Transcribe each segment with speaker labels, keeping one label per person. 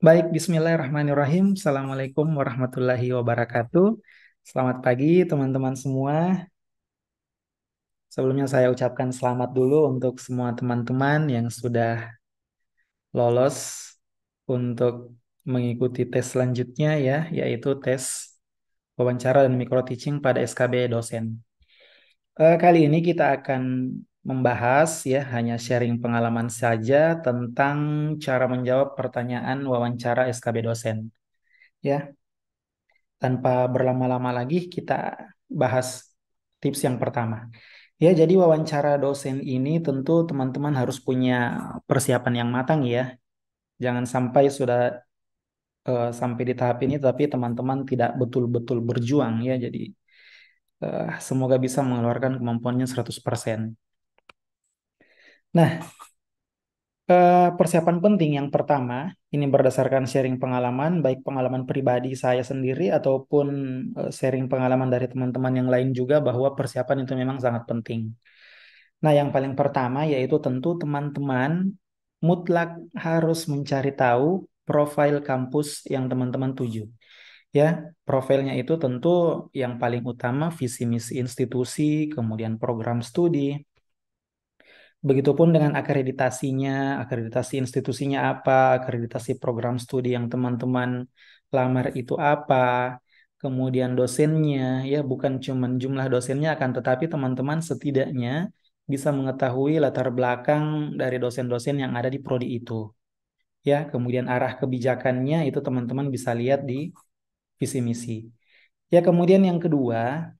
Speaker 1: Baik, Bismillahirrahmanirrahim. Assalamualaikum warahmatullahi wabarakatuh. Selamat pagi, teman-teman semua. Sebelumnya saya ucapkan selamat dulu untuk semua teman-teman yang sudah lolos untuk mengikuti tes selanjutnya ya, yaitu tes wawancara dan micro teaching pada SKB dosen. Kali ini kita akan membahas ya, hanya sharing pengalaman saja tentang cara menjawab pertanyaan wawancara SKB dosen. Ya, tanpa berlama-lama lagi, kita bahas tips yang pertama. Ya, jadi wawancara dosen ini tentu teman-teman harus punya persiapan yang matang ya. Jangan sampai sudah sampai di tahap ini tapi teman-teman tidak betul-betul berjuang ya. Jadi semoga bisa mengeluarkan kemampuannya 100%. Nah, persiapan penting yang pertama, ini berdasarkan sharing pengalaman, baik pengalaman pribadi saya sendiri ataupun sharing pengalaman dari teman-teman yang lain juga bahwa persiapan itu memang sangat penting. Nah, yang paling pertama yaitu tentu teman-teman mutlak harus mencari tahu profil kampus yang teman-teman tuju. Ya, profilnya itu tentu yang paling utama visi misi institusi, kemudian program studi. Begitupun dengan akreditasinya, akreditasi institusinya apa, akreditasi program studi yang teman-teman lamar itu apa, kemudian dosennya, ya bukan cuma jumlah dosennya, akan tetapi teman-teman setidaknya bisa mengetahui latar belakang dari dosen-dosen yang ada di prodi itu. Ya, kemudian arah kebijakannya itu teman-teman bisa lihat di visi misi. Ya, kemudian yang kedua,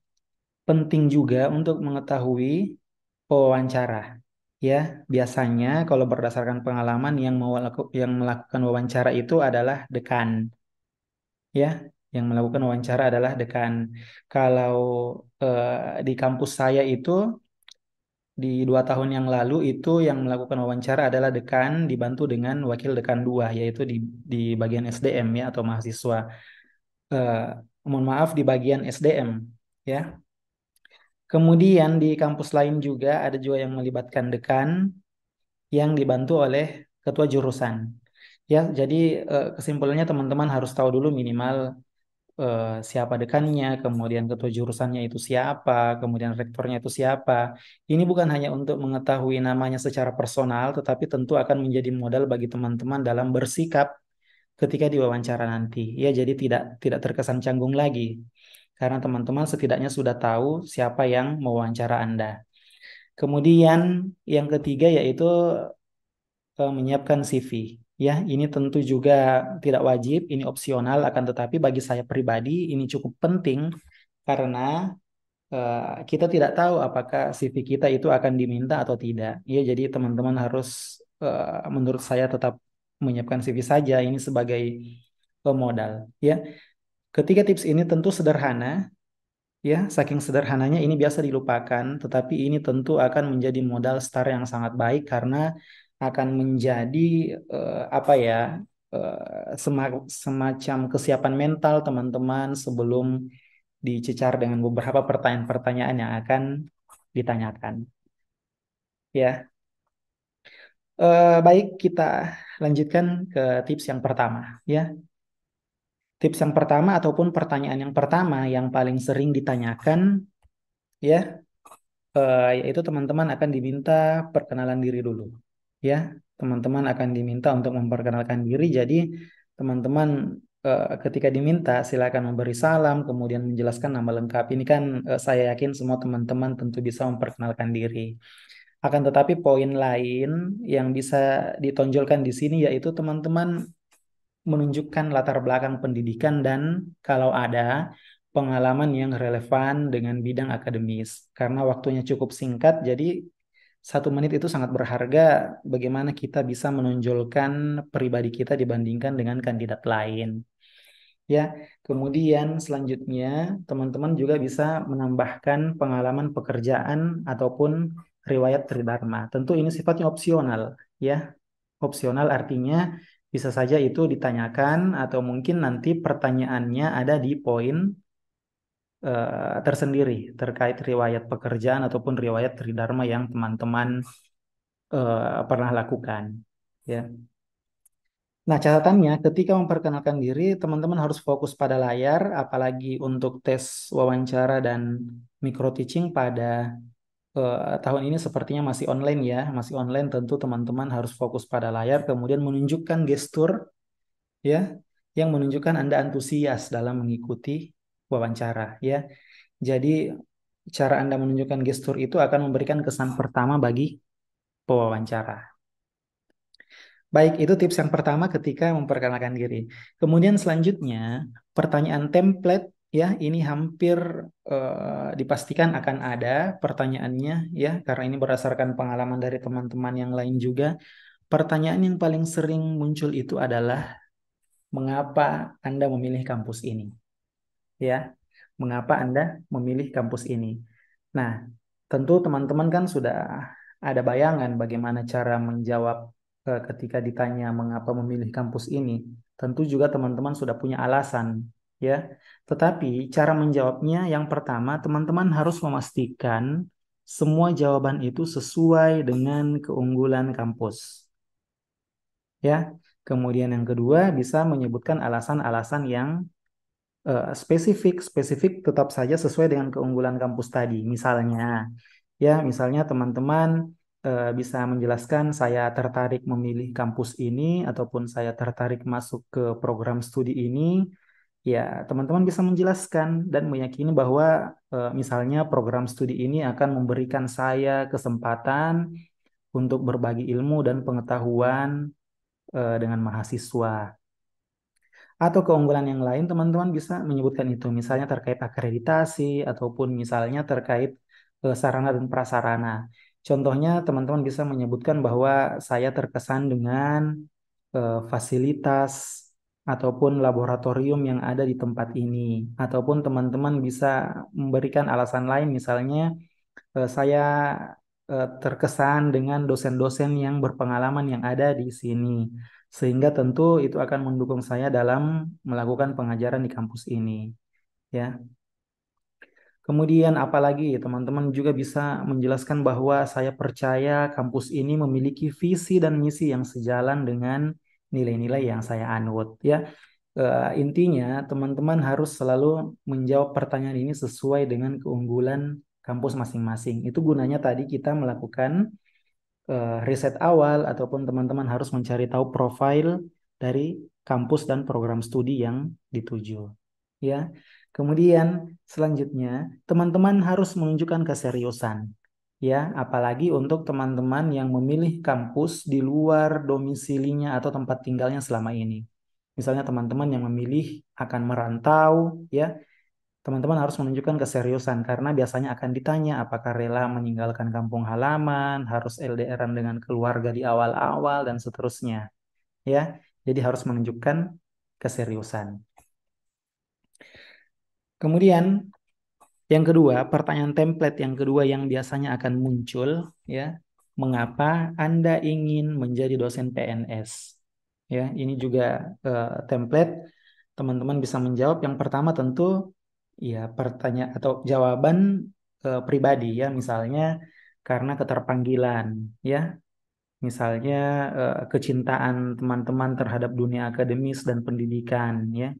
Speaker 1: penting juga untuk mengetahui pewawancara. Ya, biasanya kalau berdasarkan pengalaman yang melakukan wawancara itu adalah dekan. Ya, yang melakukan wawancara adalah dekan. Kalau di kampus saya itu di 2 tahun yang lalu itu yang melakukan wawancara adalah dekan dibantu dengan wakil dekan dua, yaitu di bagian SDM ya atau mahasiswa. Eh, Mohon maaf di bagian SDM ya. Kemudian di kampus lain juga ada juga yang melibatkan dekan yang dibantu oleh ketua jurusan. Ya, jadi kesimpulannya teman-teman harus tahu dulu minimal siapa dekannya, kemudian ketua jurusannya itu siapa, kemudian rektornya itu siapa. Ini bukan hanya untuk mengetahui namanya secara personal, tetapi tentu akan menjadi modal bagi teman-teman dalam bersikap ketika diwawancara nanti. Ya, jadi tidak terkesan canggung lagi. Karena teman-teman setidaknya sudah tahu siapa yang mewawancara Anda. Kemudian yang ketiga yaitu menyiapkan CV. Ya, ini tentu juga tidak wajib, ini opsional, akan tetapi bagi saya pribadi ini cukup penting karena kita tidak tahu apakah CV kita itu akan diminta atau tidak. Ya, jadi teman-teman harus, menurut saya tetap menyiapkan CV saja, ini sebagai modal. Ya, ketiga tips ini tentu sederhana, ya, saking sederhananya ini biasa dilupakan, tetapi ini tentu akan menjadi modal start yang sangat baik karena akan menjadi apa ya, semacam kesiapan mental teman-teman sebelum dicecar dengan beberapa pertanyaan-pertanyaan yang akan ditanyakan. Ya, baik kita lanjutkan ke tips yang pertama. Ya, tips yang pertama ataupun pertanyaan yang pertama yang paling sering ditanyakan, ya, yaitu teman-teman akan diminta perkenalan diri dulu. Ya, teman-teman akan diminta untuk memperkenalkan diri. Jadi, teman-teman ketika diminta silakan memberi salam, kemudian menjelaskan nama lengkap. Ini kan saya yakin semua teman-teman tentu bisa memperkenalkan diri. Akan tetapi poin lain yang bisa ditonjolkan di sini yaitu teman-teman menunjukkan latar belakang pendidikan dan kalau ada pengalaman yang relevan dengan bidang akademis. Karena waktunya cukup singkat, jadi 1 menit itu sangat berharga bagaimana kita bisa menonjolkan pribadi kita dibandingkan dengan kandidat lain. Ya, kemudian selanjutnya teman-teman juga bisa menambahkan pengalaman pekerjaan ataupun riwayat tridharma. Tentu ini sifatnya opsional, ya. Opsional artinya bisa saja itu ditanyakan atau mungkin nanti pertanyaannya ada di poin tersendiri terkait riwayat pekerjaan ataupun riwayat tridharma yang teman-teman pernah lakukan. Ya. Nah, catatannya ketika memperkenalkan diri, teman-teman harus fokus pada layar, apalagi untuk tes wawancara dan micro teaching pada tahun ini sepertinya masih online ya, masih online. Tentu teman-teman harus fokus pada layar, kemudian menunjukkan gestur ya, yang menunjukkan Anda antusias dalam mengikuti wawancara ya. Jadi cara Anda menunjukkan gestur itu akan memberikan kesan pertama bagi pewawancara. Baik, itu tips yang pertama ketika memperkenalkan diri. Kemudian selanjutnya, pertanyaan template ya, ini hampir dipastikan akan ada pertanyaannya ya, karena ini berdasarkan pengalaman dari teman-teman yang lain juga. Pertanyaan yang paling sering muncul itu adalah mengapa Anda memilih kampus ini? Ya, mengapa Anda memilih kampus ini? Nah, tentu teman-teman kan sudah ada bayangan bagaimana cara menjawab ketika ditanya mengapa memilih kampus ini. Tentu juga teman-teman sudah punya alasan, ya. Tetapi cara menjawabnya yang pertama, teman-teman harus memastikan semua jawaban itu sesuai dengan keunggulan kampus, ya. Kemudian yang kedua, bisa menyebutkan alasan-alasan yang spesifik, spesifik tetap saja sesuai dengan keunggulan kampus tadi. Misalnya teman-teman bisa menjelaskan saya tertarik memilih kampus ini ataupun saya tertarik masuk ke program studi ini. Ya, teman-teman bisa menjelaskan dan meyakini bahwa misalnya program studi ini akan memberikan saya kesempatan untuk berbagi ilmu dan pengetahuan dengan mahasiswa. Atau keunggulan yang lain, teman-teman bisa menyebutkan itu, misalnya terkait akreditasi ataupun misalnya terkait sarana dan prasarana. Contohnya, teman-teman bisa menyebutkan bahwa saya terkesan dengan fasilitas ataupun laboratorium yang ada di tempat ini. Ataupun teman-teman bisa memberikan alasan lain, misalnya saya terkesan dengan dosen-dosen yang berpengalaman yang ada di sini. Sehingga tentu itu akan mendukung saya dalam melakukan pengajaran di kampus ini. Ya. Kemudian apalagi teman-teman juga bisa menjelaskan bahwa saya percaya kampus ini memiliki visi dan misi yang sejalan dengan nilai-nilai yang saya anut. Ya. Intinya teman-teman harus selalu menjawab pertanyaan ini sesuai dengan keunggulan kampus masing-masing. Itu gunanya tadi kita melakukan riset awal ataupun teman-teman harus mencari tahu profil dari kampus dan program studi yang dituju. Ya. Kemudian selanjutnya teman-teman harus menunjukkan keseriusan. Ya, apalagi untuk teman-teman yang memilih kampus di luar domisilinya atau tempat tinggalnya selama ini. Misalnya teman-teman yang memilih akan merantau, ya, teman-teman harus menunjukkan keseriusan karena biasanya akan ditanya apakah rela meninggalkan kampung halaman, harus LDRan dengan keluarga di awal-awal dan seterusnya, ya. Jadi harus menunjukkan keseriusan. Kemudian yang kedua, pertanyaan template yang kedua yang biasanya akan muncul, ya, mengapa Anda ingin menjadi dosen PNS? Ya, ini juga template teman-teman bisa menjawab. Yang pertama tentu ya pertanyaan atau jawaban pribadi ya, misalnya karena keterpanggilan ya, misalnya kecintaan teman-teman terhadap dunia akademis dan pendidikan ya.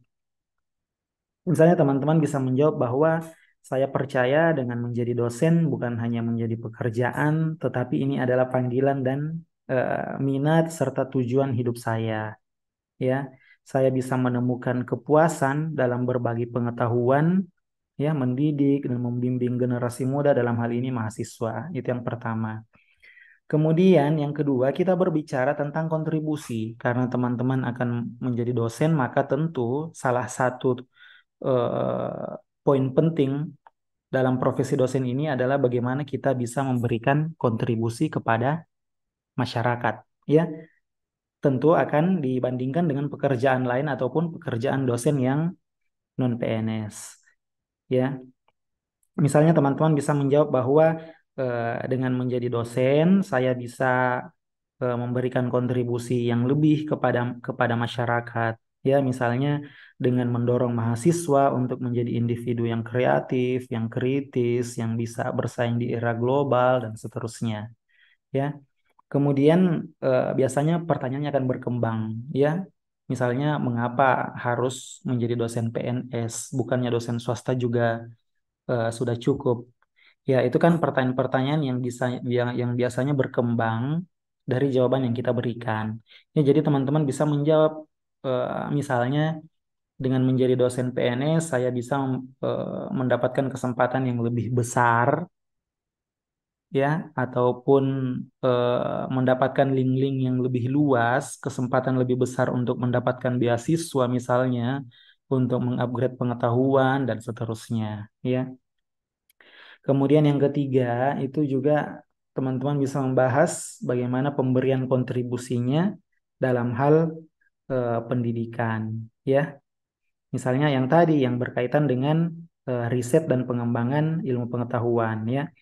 Speaker 1: Misalnya teman-teman bisa menjawab bahwa saya percaya dengan menjadi dosen bukan hanya menjadi pekerjaan, tetapi ini adalah panggilan dan minat serta tujuan hidup saya ya. Saya bisa menemukan kepuasan dalam berbagi pengetahuan, ya, mendidik dan membimbing generasi muda dalam hal ini mahasiswa. Itu yang pertama. Kemudian yang kedua, kita berbicara tentang kontribusi. Karena teman-teman akan menjadi dosen, maka tentu salah satu poin penting dalam profesi dosen ini adalah bagaimana kita bisa memberikan kontribusi kepada masyarakat. Ya, tentu akan dibandingkan dengan pekerjaan lain ataupun pekerjaan dosen yang non PNS. Ya, misalnya teman-teman bisa menjawab bahwa dengan menjadi dosen saya bisa memberikan kontribusi yang lebih kepada masyarakat. Ya, misalnya dengan mendorong mahasiswa untuk menjadi individu yang kreatif, yang kritis, yang bisa bersaing di era global dan seterusnya. Ya. Kemudian biasanya pertanyaannya akan berkembang, ya. Misalnya, mengapa harus menjadi dosen PNS? Bukannya dosen swasta juga sudah cukup? Ya, itu kan pertanyaan-pertanyaan yang bisa yang biasanya berkembang dari jawaban yang kita berikan. Ya, jadi teman-teman bisa menjawab, misalnya dengan menjadi dosen PNS, saya bisa mendapatkan kesempatan yang lebih besar, ya, ataupun mendapatkan link-link yang lebih luas, kesempatan lebih besar untuk mendapatkan beasiswa misalnya, untuk mengupgrade pengetahuan dan seterusnya, ya. Kemudian yang ketiga itu juga teman-teman bisa membahas bagaimana pemberian kontribusinya dalam hal pendidikan, ya. Misalnya yang tadi yang berkaitan dengan riset dan pengembangan ilmu pengetahuan, ya.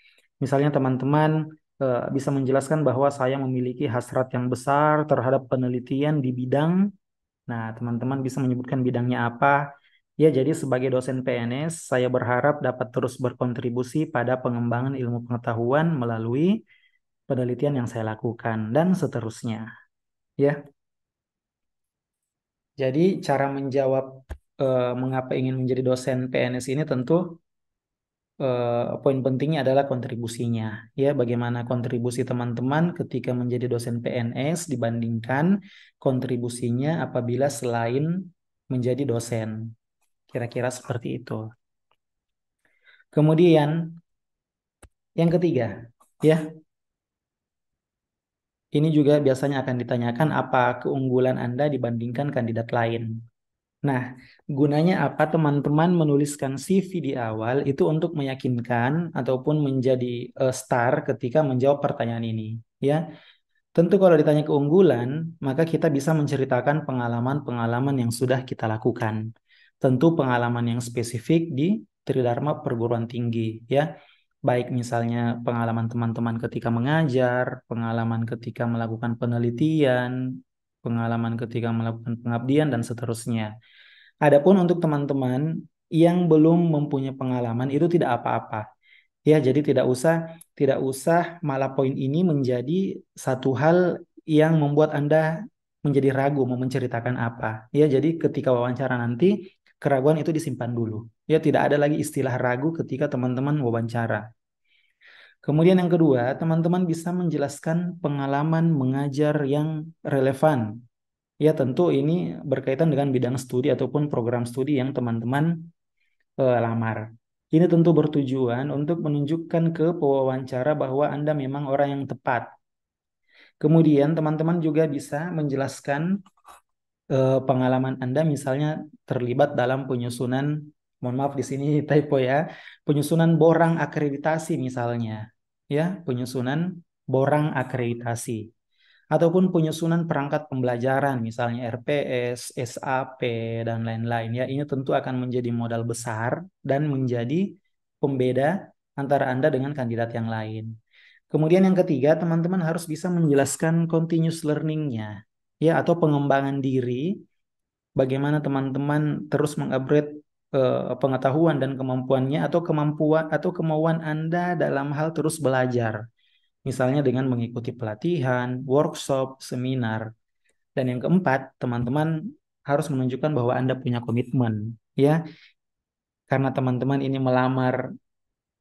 Speaker 1: Misalnya teman-teman bisa menjelaskan bahwa saya memiliki hasrat yang besar terhadap penelitian di bidang. Nah, teman-teman bisa menyebutkan bidangnya apa. Ya, jadi sebagai dosen PNS, saya berharap dapat terus berkontribusi pada pengembangan ilmu pengetahuan melalui penelitian yang saya lakukan dan seterusnya. Ya, jadi cara menjawab mengapa ingin menjadi dosen PNS ini tentu poin pentingnya adalah kontribusinya. Ya, bagaimana kontribusi teman-teman ketika menjadi dosen PNS dibandingkan kontribusinya apabila selain menjadi dosen. Kira-kira seperti itu. Kemudian yang ketiga, ya, ini juga biasanya akan ditanyakan apa keunggulan Anda dibandingkan kandidat lain. Nah, gunanya apa teman-teman menuliskan CV di awal itu untuk meyakinkan ataupun menjadi star ketika menjawab pertanyaan ini, ya. Tentu kalau ditanya keunggulan, maka kita bisa menceritakan pengalaman-pengalaman yang sudah kita lakukan. Tentu pengalaman yang spesifik di Tridharma Perguruan Tinggi, ya. Baik misalnya pengalaman teman-teman ketika mengajar, pengalaman ketika melakukan penelitian, pengalaman ketika melakukan pengabdian, dan seterusnya. Adapun untuk teman-teman yang belum mempunyai pengalaman itu tidak apa-apa. Ya, jadi tidak usah malah poin ini menjadi satu hal yang membuat Anda menjadi ragu mau menceritakan apa. Ya, jadi ketika wawancara nanti keraguan itu disimpan dulu. Ya, tidak ada lagi istilah ragu ketika teman-teman wawancara. Kemudian yang kedua, teman-teman bisa menjelaskan pengalaman mengajar yang relevan. Ya, tentu ini berkaitan dengan bidang studi ataupun program studi yang teman-teman lamar. Ini tentu bertujuan untuk menunjukkan ke pewawancara bahwa Anda memang orang yang tepat. Kemudian teman-teman juga bisa menjelaskan pengalaman Anda misalnya terlibat dalam penyusunan, mohon maaf di sini typo ya, penyusunan borang akreditasi misalnya. Ya, penyusunan borang akreditasi ataupun penyusunan perangkat pembelajaran misalnya RPS, SAP dan lain-lain ya. Ini tentu akan menjadi modal besar dan menjadi pembeda antara Anda dengan kandidat yang lain. Kemudian yang ketiga, teman-teman harus bisa menjelaskan continuous learning-nya ya, atau pengembangan diri, bagaimana teman-teman terus mengupgrade pengetahuan dan kemampuannya atau kemauan Anda dalam hal terus belajar. Misalnya dengan mengikuti pelatihan, workshop, seminar. Dan yang keempat, teman-teman harus menunjukkan bahwa Anda punya komitmen, ya. Karena teman-teman ini melamar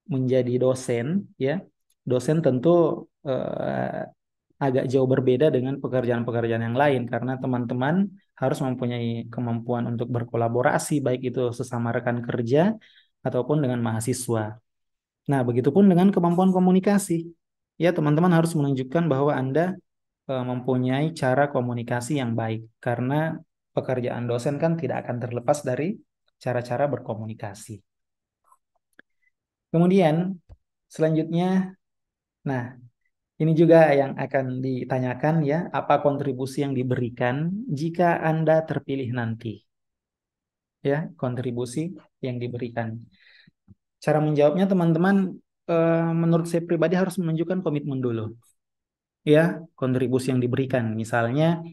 Speaker 1: menjadi dosen, ya. Dosen tentu eh, agak jauh berbeda dengan pekerjaan-pekerjaan yang lain karena teman-teman harus mempunyai kemampuan untuk berkolaborasi baik itu sesama rekan kerja ataupun dengan mahasiswa. Nah, begitupun dengan kemampuan komunikasi. Ya, teman-teman harus menunjukkan bahwa Anda mempunyai cara komunikasi yang baik karena pekerjaan dosen kan tidak akan terlepas dari cara-cara berkomunikasi. Kemudian selanjutnya, nah ini juga yang akan ditanyakan ya, apa kontribusi yang diberikan jika Anda terpilih nanti? Ya, kontribusi yang diberikan. Cara menjawabnya teman-teman menurut saya pribadi harus menunjukkan komitmen dulu. Ya, kontribusi yang diberikan. Misalnya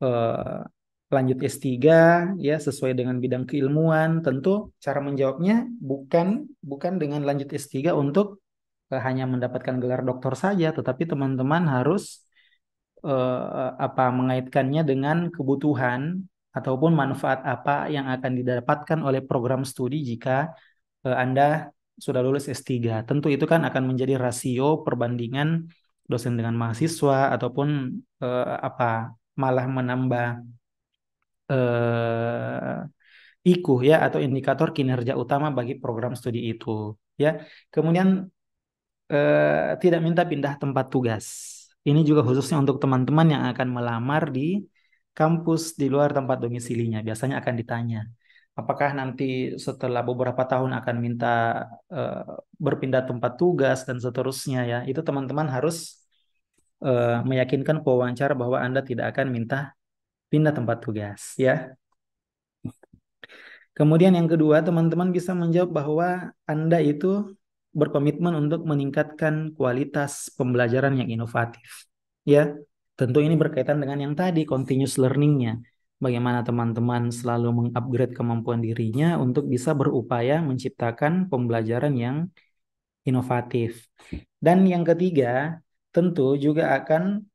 Speaker 1: eh, lanjut S3 ya sesuai dengan bidang keilmuan, tentu cara menjawabnya bukan bukan dengan lanjut S3 untuk hanya mendapatkan gelar doktor saja, tetapi teman-teman harus mengaitkannya dengan kebutuhan ataupun manfaat apa yang akan didapatkan oleh program studi jika Anda sudah lulus S3. Tentu itu kan akan menjadi rasio perbandingan dosen dengan mahasiswa ataupun apa malah menambah IKU ya atau indikator kinerja utama bagi program studi itu ya. Kemudian tidak minta pindah tempat tugas. Ini juga khususnya untuk teman-teman yang akan melamar di kampus di luar tempat domisilinya. Biasanya akan ditanya, apakah nanti setelah beberapa tahun akan minta eh, berpindah tempat tugas dan seterusnya ya. Itu teman-teman harus meyakinkan pewawancara bahwa Anda tidak akan minta pindah tempat tugas ya. Kemudian yang kedua, teman-teman bisa menjawab bahwa Anda itu berkomitmen untuk meningkatkan kualitas pembelajaran yang inovatif. Ya, tentu ini berkaitan dengan yang tadi, continuous learning-nya. Bagaimana teman-teman selalu mengupgrade kemampuan dirinya untuk bisa berupaya menciptakan pembelajaran yang inovatif. Dan yang ketiga, tentu juga akan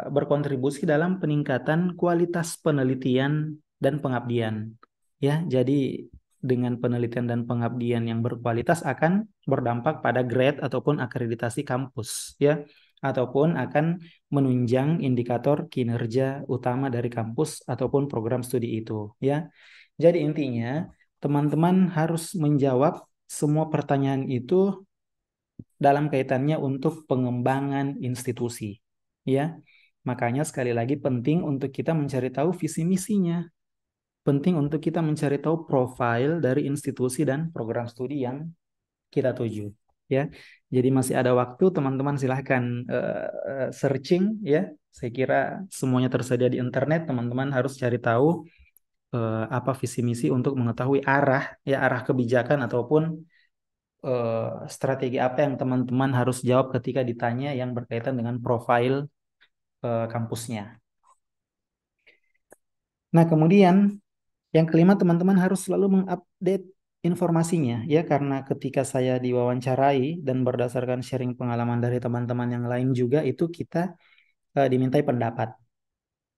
Speaker 1: berkontribusi dalam peningkatan kualitas penelitian dan pengabdian. Ya, jadi dengan penelitian dan pengabdian yang berkualitas akan berdampak pada grade ataupun akreditasi kampus, ya, ataupun akan menunjang indikator kinerja utama dari kampus ataupun program studi itu, ya. Jadi intinya teman-teman harus menjawab semua pertanyaan itu dalam kaitannya untuk pengembangan institusi. Ya, makanya sekali lagi penting untuk kita mencari tahu visi misinya. Penting untuk kita mencari tahu profil dari institusi dan program studi yang kita tuju. Ya, jadi masih ada waktu teman-teman silahkan searching ya. Saya kira semuanya tersedia di internet. Teman-teman harus cari tahu apa visi misi untuk mengetahui arah ya arah kebijakan ataupun strategi apa yang teman-teman harus jawab ketika ditanya yang berkaitan dengan profil kampusnya. Nah, kemudian yang kelima teman-teman harus selalu mengupdate informasinya ya karena ketika saya diwawancarai dan berdasarkan sharing pengalaman dari teman-teman yang lain juga itu kita dimintai pendapat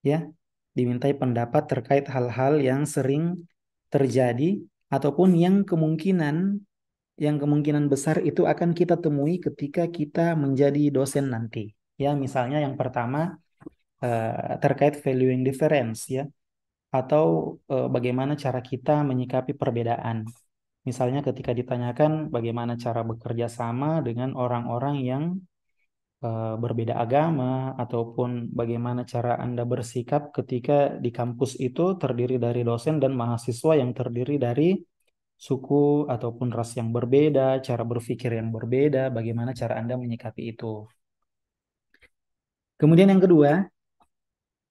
Speaker 1: ya. Dimintai pendapat terkait hal-hal yang sering terjadi ataupun yang kemungkinan besar itu akan kita temui ketika kita menjadi dosen nanti. Ya, misalnya yang pertama terkait valuing difference ya, atau bagaimana cara kita menyikapi perbedaan. Misalnya ketika ditanyakan bagaimana cara bekerja sama dengan orang-orang yang berbeda agama, ataupun bagaimana cara Anda bersikap ketika di kampus itu terdiri dari dosen dan mahasiswa yang terdiri dari suku ataupun ras yang berbeda, cara berpikir yang berbeda, bagaimana cara Anda menyikapi itu. Kemudian yang kedua,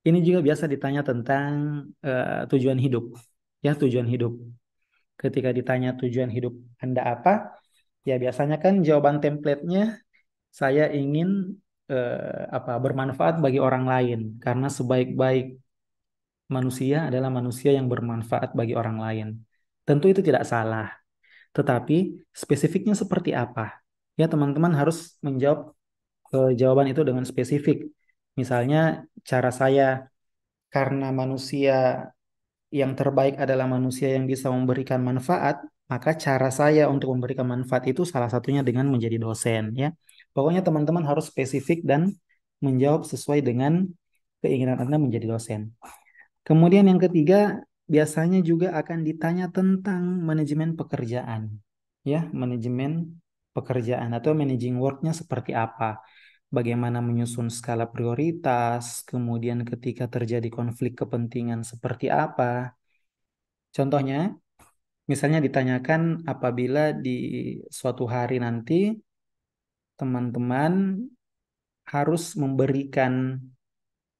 Speaker 1: ini juga biasa ditanya tentang tujuan hidup. Ya, tujuan hidup. Ketika ditanya tujuan hidup Anda apa, ya biasanya kan jawaban template-nya saya ingin bermanfaat bagi orang lain karena sebaik-baik manusia adalah manusia yang bermanfaat bagi orang lain. Tentu itu tidak salah. Tetapi spesifiknya seperti apa? Ya, teman-teman harus menjawab jawaban itu dengan spesifik. Misalnya, cara saya karena manusia yang terbaik adalah manusia yang bisa memberikan manfaat, maka cara saya untuk memberikan manfaat itu salah satunya dengan menjadi dosen, ya. Pokoknya teman-teman harus spesifik dan menjawab sesuai dengan keinginan Anda menjadi dosen. Kemudian yang ketiga, biasanya juga akan ditanya tentang manajemen pekerjaan. Ya, manajemen pekerjaan atau managing work-nya seperti apa. Bagaimana menyusun skala prioritas, kemudian ketika terjadi konflik kepentingan seperti apa. Contohnya, misalnya ditanyakan apabila di suatu hari nanti teman-teman harus memberikan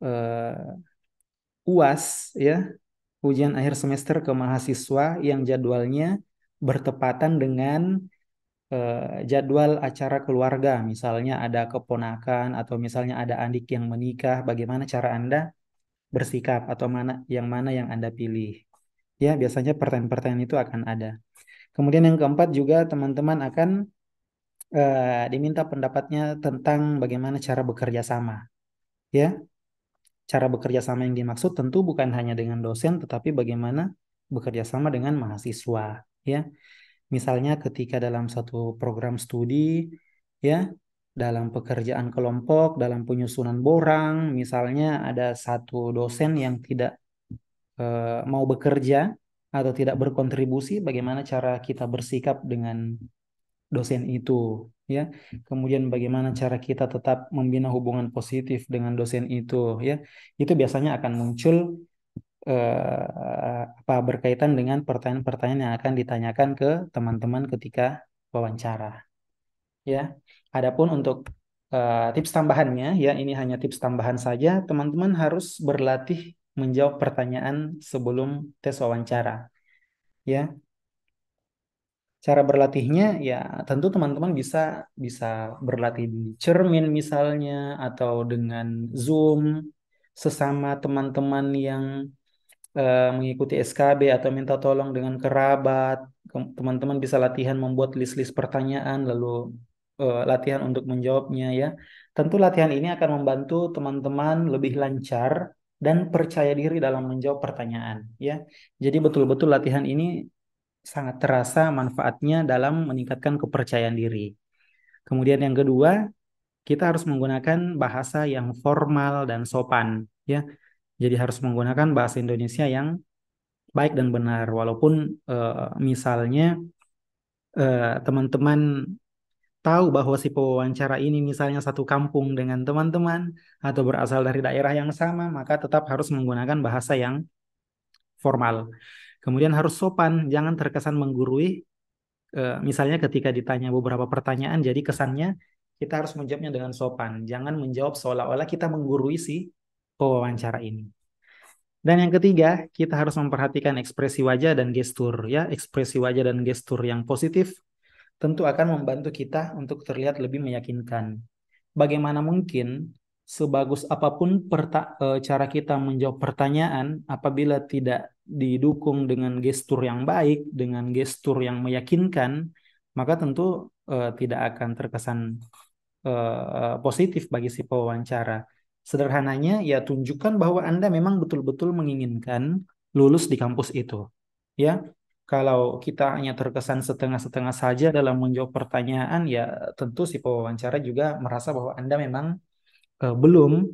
Speaker 1: eh, UAS ya ujian akhir semester ke mahasiswa yang jadwalnya bertepatan dengan jadwal acara keluarga, misalnya ada keponakan atau misalnya ada adik yang menikah, bagaimana cara Anda bersikap atau mana yang Anda pilih. Ya, biasanya pertanyaan-pertanyaan itu akan ada. Kemudian yang keempat juga teman-teman akan diminta pendapatnya tentang bagaimana cara bekerja sama. Ya, Cara bekerja sama yang dimaksud tentu bukan hanya dengan dosen, tetapi bagaimana bekerja sama dengan mahasiswa, ya. Misalnya ketika dalam satu program studi, ya, dalam pekerjaan kelompok, dalam penyusunan borang, misalnya ada satu dosen yang tidak mau bekerja atau tidak berkontribusi, bagaimana cara kita bersikap dengan dosen itu, ya. Kemudian bagaimana cara kita tetap membina hubungan positif dengan dosen itu, ya. Itu biasanya akan muncul apa berkaitan dengan pertanyaan-pertanyaan yang akan ditanyakan ke teman-teman ketika wawancara, ya. Adapun untuk tips tambahannya, ya, ini hanya tips tambahan saja, teman-teman harus berlatih menjawab pertanyaan sebelum tes wawancara, ya. Cara berlatihnya ya tentu teman-teman bisa bisa berlatih di cermin misalnya atau dengan Zoom sesama teman-teman yang mengikuti SKB atau minta tolong dengan kerabat. Teman-teman bisa latihan membuat list-list pertanyaan lalu latihan untuk menjawabnya, ya. Tentu latihan ini akan membantu teman-teman lebih lancar dan percaya diri dalam menjawab pertanyaan, ya. Jadi betul-betul latihan ini sangat terasa manfaatnya dalam meningkatkan kepercayaan diri. Kemudian yang kedua, kita harus menggunakan bahasa yang formal dan sopan, ya. Jadi harus menggunakan bahasa Indonesia yang baik dan benar. Walaupun misalnya teman-teman tahu bahwa si pewawancara ini misalnya satu kampung dengan teman-teman atau berasal dari daerah yang sama, maka tetap harus menggunakan bahasa yang formal. Kemudian harus sopan, jangan terkesan menggurui. Misalnya ketika ditanya beberapa pertanyaan, jadi kesannya kita harus menjawabnya dengan sopan. Jangan menjawab seolah-olah kita menggurui si pewawancara ini. Dan yang ketiga, kita harus memperhatikan ekspresi wajah dan gestur, ya. Ekspresi wajah dan gestur yang positif tentu akan membantu kita untuk terlihat lebih meyakinkan. Bagaimana mungkin sebagus apapun cara kita menjawab pertanyaan apabila tidak didukung dengan gestur yang baik, dengan gestur yang meyakinkan, maka tentu tidak akan terkesan positif bagi si pewawancara. Sederhananya, ya tunjukkan bahwa Anda memang betul-betul menginginkan lulus di kampus itu. Ya, kalau kita hanya terkesan setengah-setengah saja dalam menjawab pertanyaan, ya tentu si pewawancara juga merasa bahwa Anda memang belum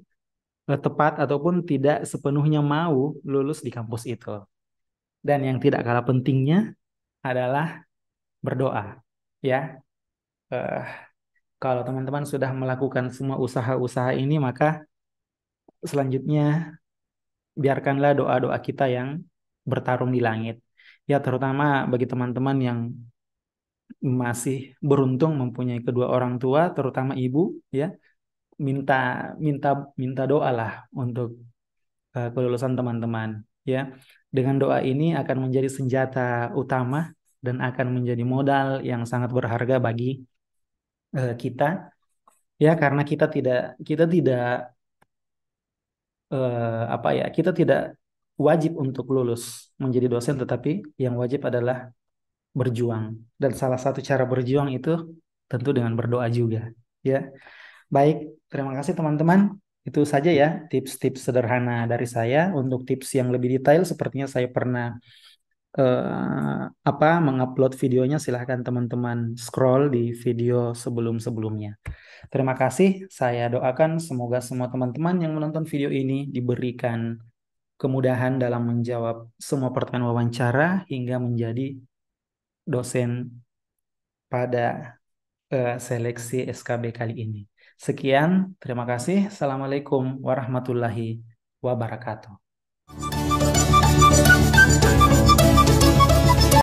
Speaker 1: tepat ataupun tidak sepenuhnya mau lulus di kampus itu. Dan yang tidak kalah pentingnya adalah berdoa. Ya, Eh, kalau teman-teman sudah melakukan semua usaha-usaha ini, maka selanjutnya biarkanlah doa-doa kita yang bertarung di langit. Ya, terutama bagi teman-teman yang masih beruntung mempunyai kedua orang tua, terutama ibu, ya, minta minta minta doa lah untuk kelulusan teman-teman, ya. Dengan doa ini akan menjadi senjata utama dan akan menjadi modal yang sangat berharga bagi kita, ya, karena kita tidak apa ya, kita tidak wajib untuk lulus menjadi dosen, tetapi yang wajib adalah berjuang. Dan salah satu cara berjuang itu tentu dengan berdoa juga. Ya, baik. Terima kasih teman-teman. Itu saja ya tips-tips sederhana dari saya. Untuk tips yang lebih detail, sepertinya saya pernah mengupload videonya. Silahkan teman-teman scroll di video sebelum-sebelumnya. Terima kasih. Saya doakan semoga semua teman-teman yang menonton video ini diberikan kemudahan dalam menjawab semua pertanyaan wawancara hingga menjadi dosen pada seleksi SKB kali ini. Sekian, terima kasih. Assalamualaikum warahmatullahi wabarakatuh.